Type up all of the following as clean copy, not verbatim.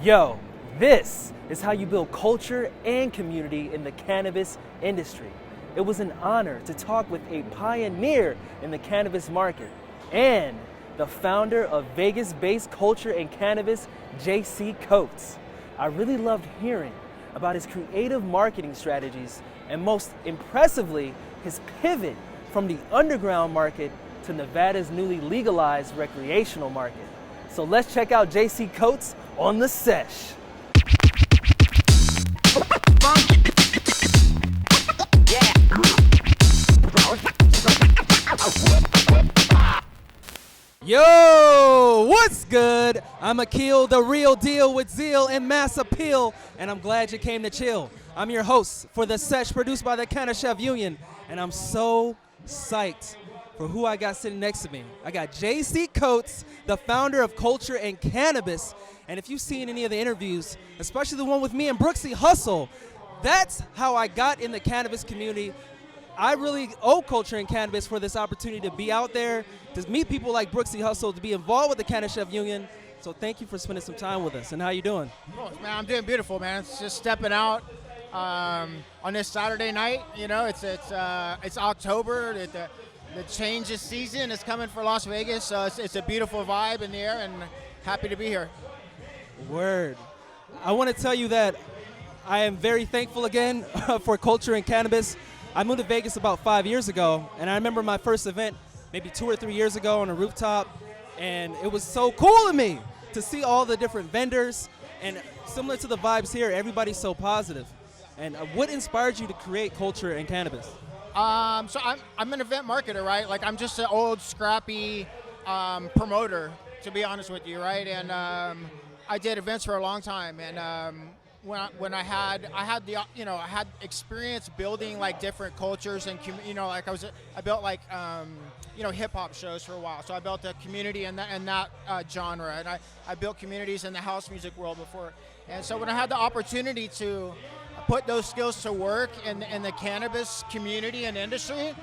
Yo, this is how you build culture and community in the cannabis industry. It was an honor to talk with a pioneer in the cannabis market and the founder of Vegas-based culture and cannabis, JC Coates. I really loved hearing about his creative marketing strategies and most impressively, his pivot from the underground market to Nevada's newly legalized recreational market. So let's check out JC Coates on the Sesh. Yo, what's good? I'm Akil, the real deal with zeal and mass appeal, and I'm glad you came to chill. I'm your host for the Sesh produced by the CannaChef Union, and I'm so psyched for who I got sitting next to me. I got JC Coates, the founder of Culture and Cannabis, and if you've seen any of the interviews, especially the one with me and Brooksy Hustle, that's how I got in the cannabis community. I really owe Culture and Cannabis for this opportunity to be out there, to meet people like Brooksy Hustle, to be involved with the CannaChef Union. So thank you for spending some time with us. And how you doing? Oh, man, I'm doing beautiful, man. It's just stepping out on this Saturday night. You know, it's October. The change of season is coming for Las Vegas. So it's a beautiful vibe in the air, and happy to be here. Word. I want to tell you that I am very thankful again for Culture and Cannabis. I moved to Vegas about 5 years ago, and I remember my first event maybe 2 or 3 years ago on a rooftop, and it was so cool to me to see all the different vendors, and similar to the vibes here, everybody's so positive. And what inspired you to create Culture and Cannabis? So I'm an event marketer, right? Like, I'm just an old, scrappy promoter, to be honest with you, right? And I did events for a long time, and when I had experience building like different cultures and like I built like hip hop shows for a while. So I built a community in that genre, and I built communities in the house music world before. And so when I had the opportunity to put those skills to work in the cannabis community and industry,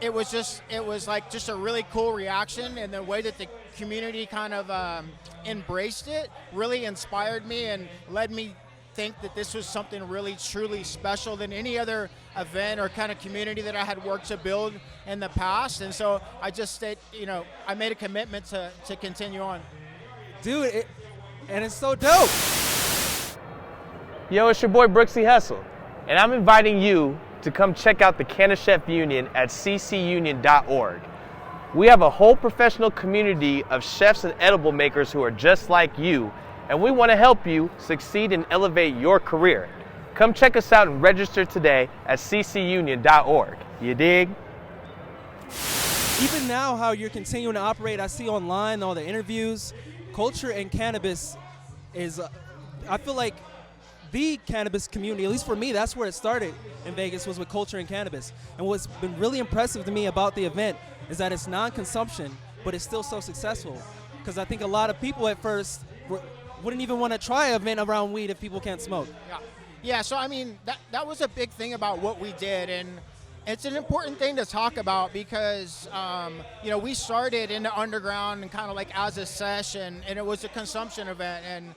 it was like just a really cool reaction, and the way that the community kind of embraced it really inspired me and led me think that this was something really truly special than any other event or kind of community that I had worked to build in the past. And so I just stayed, I made a commitment to continue on. Dude, and it's so dope. Yo, it's your boy Brooksy Hustle, and I'm inviting you to come check out the CannaChef Union at ccunion.org. We have a whole professional community of chefs and edible makers who are just like you, and we want to help you succeed and elevate your career. Come check us out and register today at ccunion.org. You dig? Even now, how you're continuing to operate, I see online all the interviews. Culture and Cannabis is, I feel like, the cannabis community, at least for me, that's where it started in Vegas, was with Culture and Cannabis. And what's been really impressive to me about the event is that it's non-consumption, but it's still so successful. Because I think a lot of people at first wouldn't even want to try an event around weed if people can't smoke. Yeah. So I mean, that was a big thing about what we did, and it's an important thing to talk about because we started in the underground and kind of like as a sesh, and it was a consumption event, and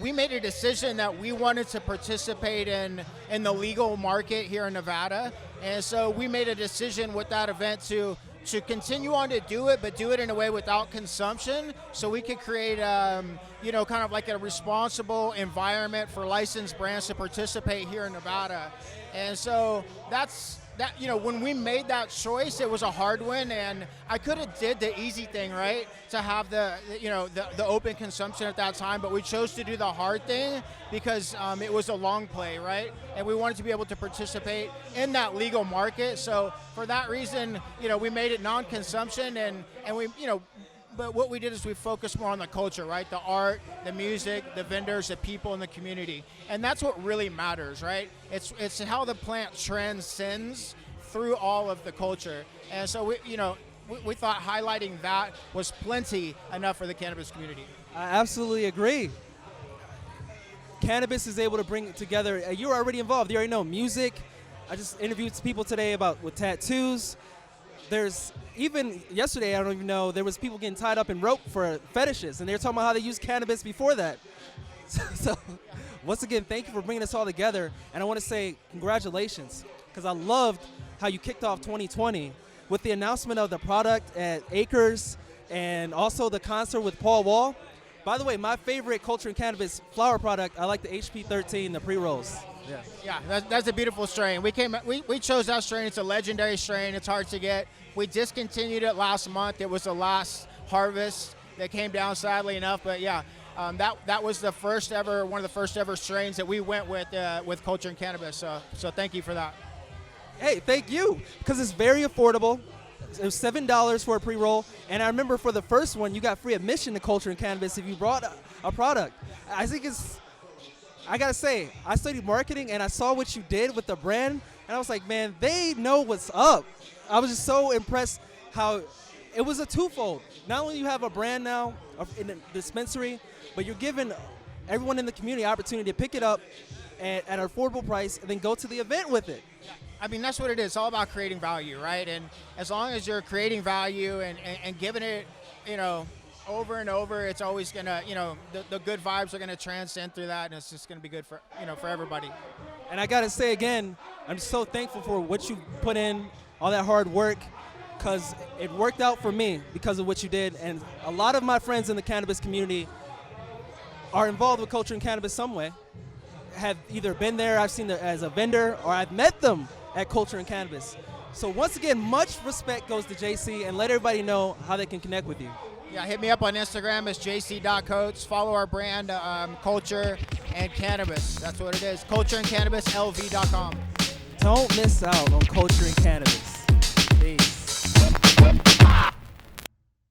we made a decision that we wanted to participate in the legal market here in Nevada. And so we made a decision with that event to continue on to do it, but do it in a way without consumption, so we could create, kind of like a responsible environment for licensed brands to participate here in Nevada. And so when we made that choice, it was a hard one, and I could have did the easy thing, right, to have the open consumption at that time, but we chose to do the hard thing because it was a long play, right, and we wanted to be able to participate in that legal market. So for that reason, we made it non-consumption, and we, but what we did is we focused more on the culture, right? The art, the music, the vendors, the people in the community. And that's what really matters, right? It's how the plant transcends through all of the culture. And so we thought highlighting that was plenty enough for the cannabis community. I absolutely agree. Cannabis is able to bring together, you're already involved, you already know music. I just interviewed people today with tattoos. there's even yesterday, I don't even know, there was people getting tied up in rope for fetishes, and they were talking about how they used cannabis before that. So once again, thank you for bringing us all together, and I want to say congratulations, because I loved how you kicked off 2020 with the announcement of the product at Acres and also the concert with Paul Wall. By the way, my favorite Culture and Cannabis flower product, I like the HP13, the pre-rolls. Yeah, that's a beautiful strain. We chose that strain. It's a legendary strain. It's hard to get. We discontinued it last month. It was the last harvest that came down, sadly enough. But yeah, that was the first ever, one of the first ever strains that we went with Culture and Cannabis. So thank you for that. Hey, thank you, because it's very affordable. It was $7 for a pre-roll, and I remember for the first one, you got free admission to Culture and Cannabis if you brought a product. I think I gotta say, I studied marketing, and I saw what you did with the brand, and I was like, man, they know what's up. I was just so impressed how it was a twofold. Not only you have a brand now in the dispensary, but you're giving everyone in the community opportunity to pick it up at an affordable price and then go to the event with it. I mean, that's what it is. It's all about creating value, right? And as long as you're creating value and giving it, over and over, it's always gonna, the good vibes are gonna transcend through that, and it's just gonna be good for, for everybody. And I gotta say again, I'm so thankful for what you put in, all that hard work, because it worked out for me because of what you did. And a lot of my friends in the cannabis community are involved with Culture and Cannabis some way. Have either been there, I've seen them as a vendor, or I've met them at Culture and Cannabis. So once again, much respect goes to JC, and let everybody know how they can connect with you. Yeah, hit me up on Instagram as jc.coates. Follow our brand, Culture and Cannabis. That's what it is. CultureandCannabisLV.com. Don't miss out on Culture and Cannabis.